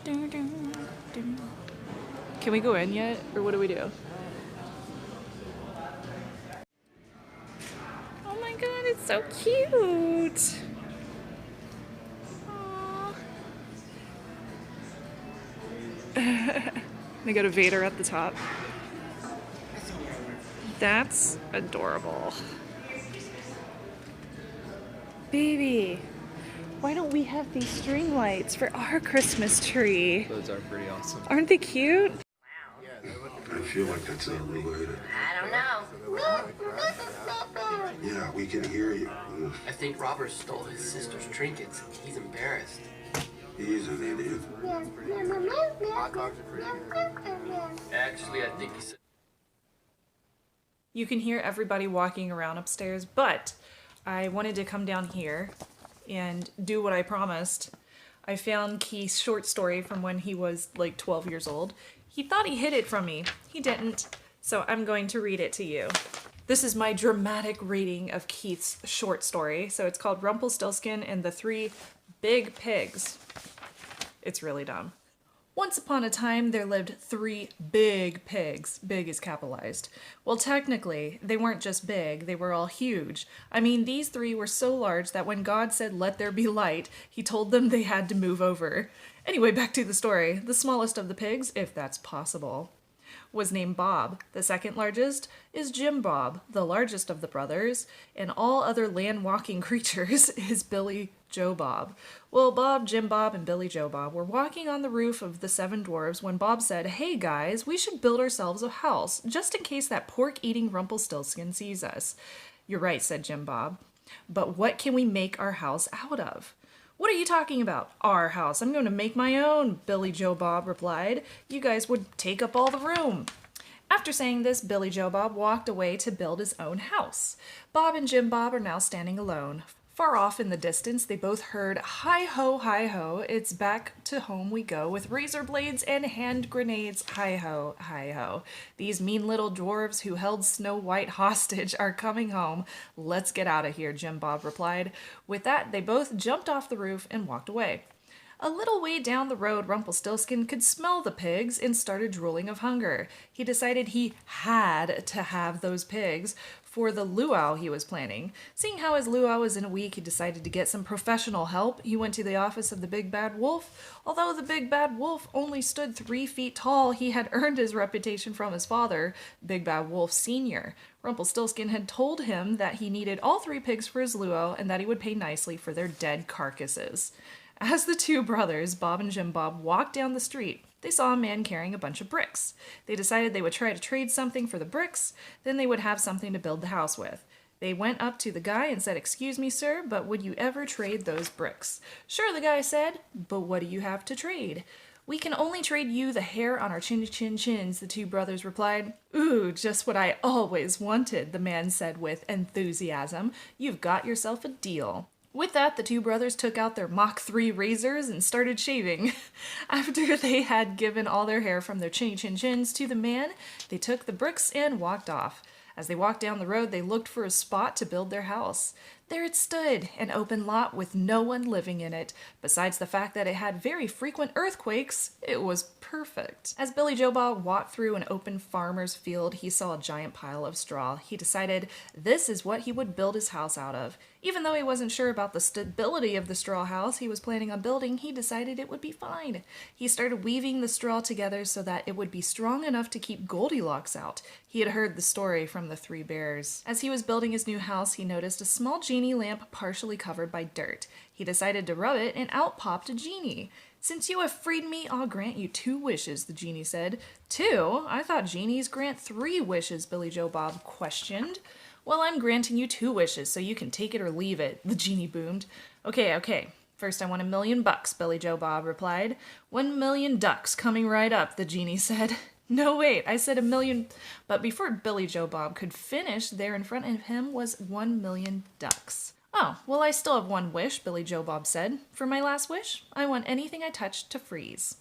Can we go in yet, or what do we do? Oh my god, it's so cute! Aww. They got a Vader at the top. That's adorable. Baby, why don't we have these string lights for our Christmas tree? Those are pretty awesome. Aren't they cute? I feel like that's unrelated. I don't know. Yeah, we can hear you. I think Robert stole his sister's trinkets. He's embarrassed. He's an idiot. Actually, I think he said... You can hear everybody walking around upstairs, but I wanted to come down here and do what I promised. I found Keith's short story from when he was like 12 years old. He thought he hid it from me. He didn't. So I'm going to read it to you. This is my dramatic reading of Keith's short story. So it's called Rumpelstiltskin and the Three Big Pigs. It's really dumb. Once upon a time, there lived 3 big pigs. Big is capitalized. Well, technically, they weren't just big, they were all huge. I mean, these 3 were so large that when God said, "Let there be light," he told them they had to move over. Anyway, back to the story. The smallest of the pigs, if that's possible, was named Bob. The second largest is Jim Bob. The largest of the brothers, and all other land-walking creatures, is Billy Joe Bob. Well, Bob, Jim Bob, and Billy Joe Bob were walking on the roof of the 7 dwarves when Bob said, "Hey guys, we should build ourselves a house, just in case that pork-eating Rumpelstiltskin sees us." "You're right," said Jim Bob. "But what can we make our house out of?" "What are you talking about? Our house. I'm going to make my own," Billy Joe Bob replied. "You guys would take up all the room." After saying this, Billy Joe Bob walked away to build his own house. Bob and Jim Bob are now standing alone. Far off in the distance, they both heard, "Hi ho, it's back to home we go, with razor blades and hand grenades, hi ho, hi ho. These mean little dwarves who held Snow White hostage are coming home. Let's get out of here," Jim Bob replied. With that, they both jumped off the roof and walked away. A little way down the road, Rumpelstiltskin could smell the pigs and started drooling of hunger. He decided he had to have those pigs for the luau he was planning. Seeing how his luau was in a week, he decided to get some professional help. He went to the office of the Big Bad Wolf. Although the Big Bad Wolf only stood 3 feet tall, he had earned his reputation from his father, Big Bad Wolf Sr. Rumpelstiltskin had told him that he needed all 3 pigs for his luau and that he would pay nicely for their dead carcasses. As the 2 brothers, Bob and Jim Bob, walked down the street, they saw a man carrying a bunch of bricks. They decided they would try to trade something for the bricks, then they would have something to build the house with. They went up to the guy and said, "Excuse me, sir, but would you ever trade those bricks?" "Sure," the guy said, "but what do you have to trade?" "We can only trade you the hair on our chins," the 2 brothers replied. "Ooh, just what I always wanted," the man said with enthusiasm. "You've got yourself a deal." With that, the 2 brothers took out their Mach 3 razors and started shaving. After they had given all their hair from their chins to the man, they took the bricks and walked off. As they walked down the road, they looked for a spot to build their house. There it stood, an open lot with no one living in it. Besides the fact that it had very frequent earthquakes, it was perfect. As Billy Joe Bob walked through an open farmer's field, he saw a giant pile of straw. He decided this is what he would build his house out of. Even though he wasn't sure about the stability of the straw house he was planning on building, he decided it would be fine. He started weaving the straw together so that it would be strong enough to keep Goldilocks out. He had heard the story from the 3 bears. As he was building his new house, he noticed a small genie lamp partially covered by dirt. He decided to rub it, and out popped a genie. "Since you have freed me, I'll grant you 2 wishes, the genie said. "2? I thought genies grant 3 wishes, Billy Joe Bob questioned. "Well, I'm granting you 2 wishes, so you can take it or leave it," the genie boomed. Okay. First I want $1,000,000, Billy Joe Bob replied. $1,000,000 coming right up, the genie said. "No, wait, I said $1,000,000. But before Billy Joe Bob could finish, there in front of him was $1,000,000. "Oh, well, I still have 1 wish, Billy Joe Bob said. "For my last wish, I want anything I touch to freeze."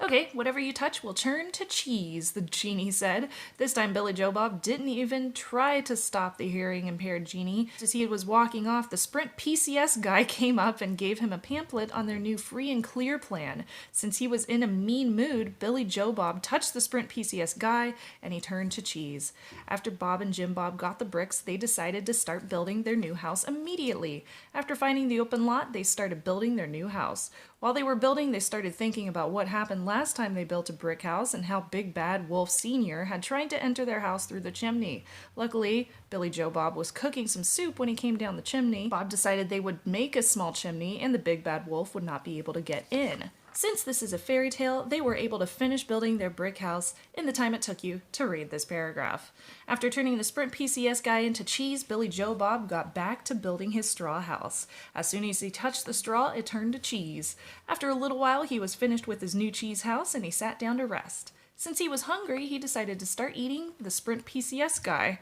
Okay, whatever you touch will turn to cheese, the genie said. This time Billy Joe Bob didn't even try to stop the hearing-impaired genie. As he was walking off, the Sprint PCS guy came up and gave him a pamphlet on their new free and clear plan. Since he was in a mean mood, Billy Joe Bob touched the Sprint PCS guy, and he turned to cheese. After Bob and Jim Bob got the bricks, they decided to start building their new house immediately. After finding the open lot, they started building their new house. While they were building, they started thinking about what happened last time they built a brick house and how Big Bad Wolf Sr. had tried to enter their house through the chimney. Luckily, Billy Joe Bob was cooking some soup when he came down the chimney. Bob decided they would make a small chimney and the Big Bad Wolf would not be able to get in. Since this is a fairy tale, they were able to finish building their brick house in the time it took you to read this paragraph. After turning the Sprint PCS guy into cheese, Billy Joe Bob got back to building his straw house. As soon as he touched the straw, it turned to cheese. After a little while, he was finished with his new cheese house and he sat down to rest. Since he was hungry, he decided to start eating the Sprint PCS guy.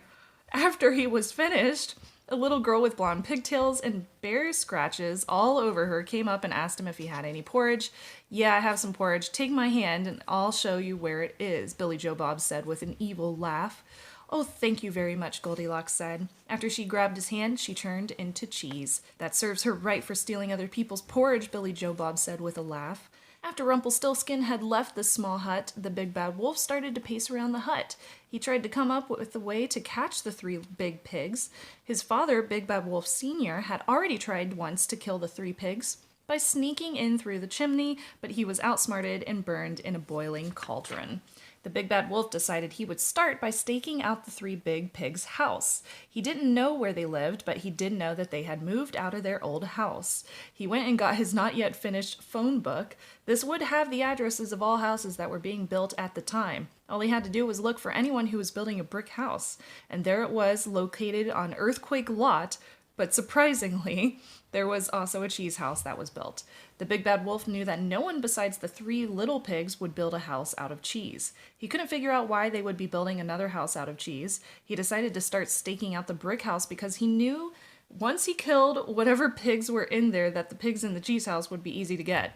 After he was finished, a little girl with blonde pigtails and bear scratches all over her came up and asked him if he had any porridge. "Yeah, I have some porridge. Take my hand and I'll show you where it is," Billy Joe Bob said with an evil laugh. "Oh, thank you very much," Goldilocks said. After she grabbed his hand, she turned into cheese. "That serves her right for stealing other people's porridge," Billy Joe Bob said with a laugh. After Rumpelstiltskin had left the small hut, the Big Bad Wolf started to pace around the hut. He tried to come up with a way to catch the three big pigs. His father, Big Bad Wolf Sr., had already tried once to kill the three pigs by sneaking in through the chimney, but he was outsmarted and burned in a boiling cauldron. The Big Bad Wolf decided he would start by staking out the three big pigs' house. He didn't know where they lived, but he did know that they had moved out of their old house. He went and got his not yet finished phone book. This would have the addresses of all houses that were being built at the time. All he had to do was look for anyone who was building a brick house. And there it was, located on Earthquake Lot, but surprisingly, there was also a cheese house that was built. The Big Bad Wolf knew that no one besides the three little pigs would build a house out of cheese. He couldn't figure out why they would be building another house out of cheese. He decided to start staking out the brick house because he knew once he killed whatever pigs were in there that the pigs in the cheese house would be easy to get.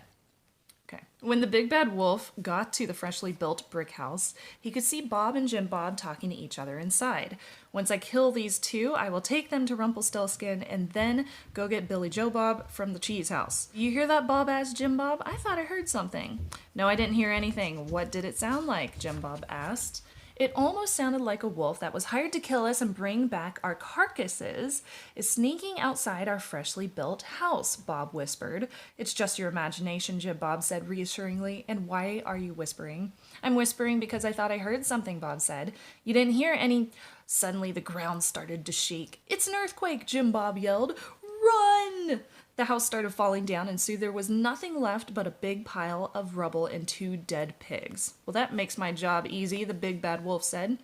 Okay. When the Big Bad Wolf got to the freshly built brick house, he could see Bob and Jim Bob talking to each other inside. "Once I kill these two, I will take them to Rumpelstiltskin and then go get Billy Joe Bob from the cheese house." "You hear that?" Bob asked Jim Bob. "I thought I heard something." "No, I didn't hear anything." "What did it sound like?" Jim Bob asked. "It almost sounded like a wolf that was hired to kill us and bring back our carcasses is sneaking outside our freshly built house," Bob whispered. "It's just your imagination," Jim Bob said reassuringly. "And why are you whispering?" "I'm whispering because I thought I heard something," Bob said. "You didn't hear any—" Suddenly the ground started to shake. "It's an earthquake!" Jim Bob yelled. "Run!" The house started falling down, and soon there was nothing left but a big pile of rubble and two dead pigs. "Well, that makes my job easy," the Big Bad Wolf said.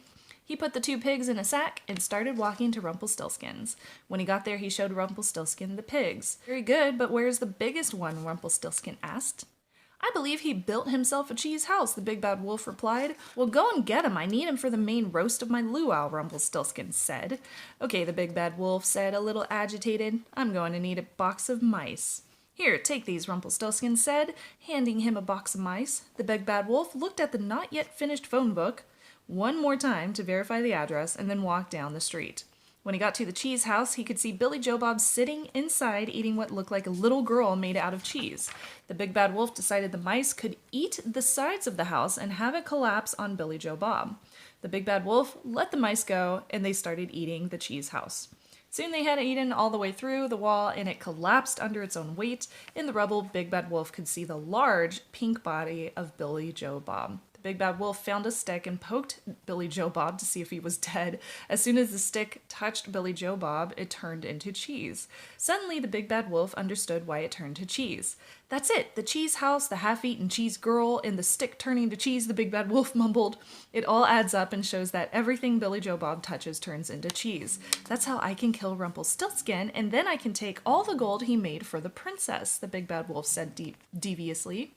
He put the two pigs in a sack and started walking to Rumpelstiltskin's. When he got there, he showed Rumpelstiltskin the pigs. "Very good, but where's the biggest one?" Rumpelstiltskin asked. "I believe he built himself a cheese house," the Big Bad Wolf replied. "Well, go and get him. I need him for the main roast of my luau," Rumpelstiltskin said. "Okay," the Big Bad Wolf said, a little agitated. "I'm going to need a box of mice." "Here, take these," Rumpelstiltskin said, handing him a box of mice. The Big Bad Wolf looked at the not yet finished phone book one more time to verify the address and then walked down the street. When he got to the cheese house, he could see Billy Joe Bob sitting inside eating what looked like a little girl made out of cheese. The Big Bad Wolf decided the mice could eat the sides of the house and have it collapse on Billy Joe Bob. The Big Bad Wolf let the mice go, and they started eating the cheese house. Soon they had eaten all the way through the wall, and it collapsed under its own weight. In the rubble, Big Bad Wolf could see the large pink body of Billy Joe Bob. Big Bad Wolf found a stick and poked Billy Joe Bob to see if he was dead. As soon as the stick touched Billy Joe Bob, it turned into cheese. Suddenly, the Big Bad Wolf understood why it turned to cheese. "That's it, the cheese house, the half-eaten cheese girl, and the stick turning to cheese," the Big Bad Wolf mumbled. "It all adds up and shows that everything Billy Joe Bob touches turns into cheese. That's how I can kill Rumpelstiltskin, and then I can take all the gold he made for the princess," the Big Bad Wolf said deviously.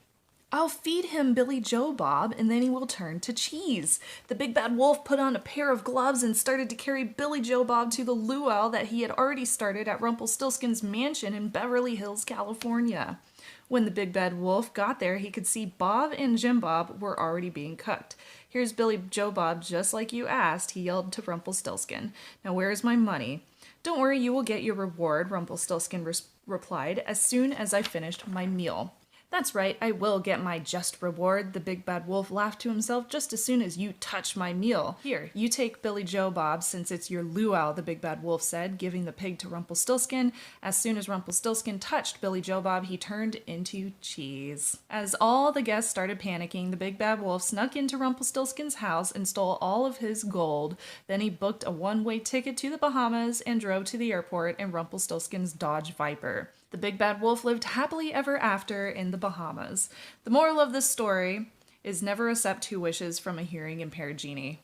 I'll feed him Billy Joe Bob, and then he will turn to cheese. The big bad wolf put on a pair of gloves and started to carry Billy Joe Bob to the luau that he had already started at Rumpelstiltskin's mansion in Beverly Hills, California. When the big bad wolf got there, he could see Bob and Jim Bob were already being cooked. "Here's Billy Joe Bob, just like you asked," he yelled to Rumpelstiltskin. "Now where's my money?" "Don't worry, you will get your reward," Rumpelstiltskin replied, "as soon as I finished my meal." "That's right, I will get my just reward," the big bad wolf laughed to himself, "just as soon as you touch my meal. Here, you take Billy Joe Bob, since it's your luau," the big bad wolf said, giving the pig to Rumpelstiltskin. As soon as Rumpelstiltskin touched Billy Joe Bob, he turned into cheese. As all the guests started panicking, the big bad wolf snuck into Rumpelstiltskin's house and stole all of his gold. Then he booked a one-way ticket to the Bahamas and drove to the airport in Rumpelstiltskin's Dodge Viper. The big bad wolf lived happily ever after in the Bahamas. The moral of this story is never accept 2 wishes from a hearing impaired genie.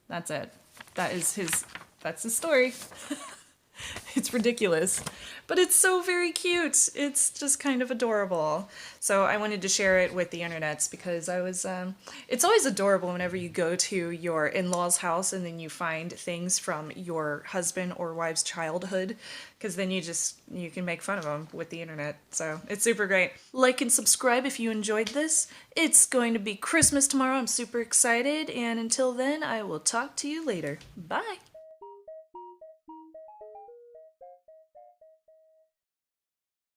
That's it. That's his story. It's ridiculous, but it's so very cute. It's just kind of adorable. So I wanted to share it with the internets because it's always adorable whenever you go to your in-laws' house and then you find things from your husband or wife's childhood, because then you can make fun of them with the internet. So it's super great. Like and subscribe if you enjoyed this. It's going to be Christmas tomorrow. I'm super excited. And until then, I will talk to you later. Bye.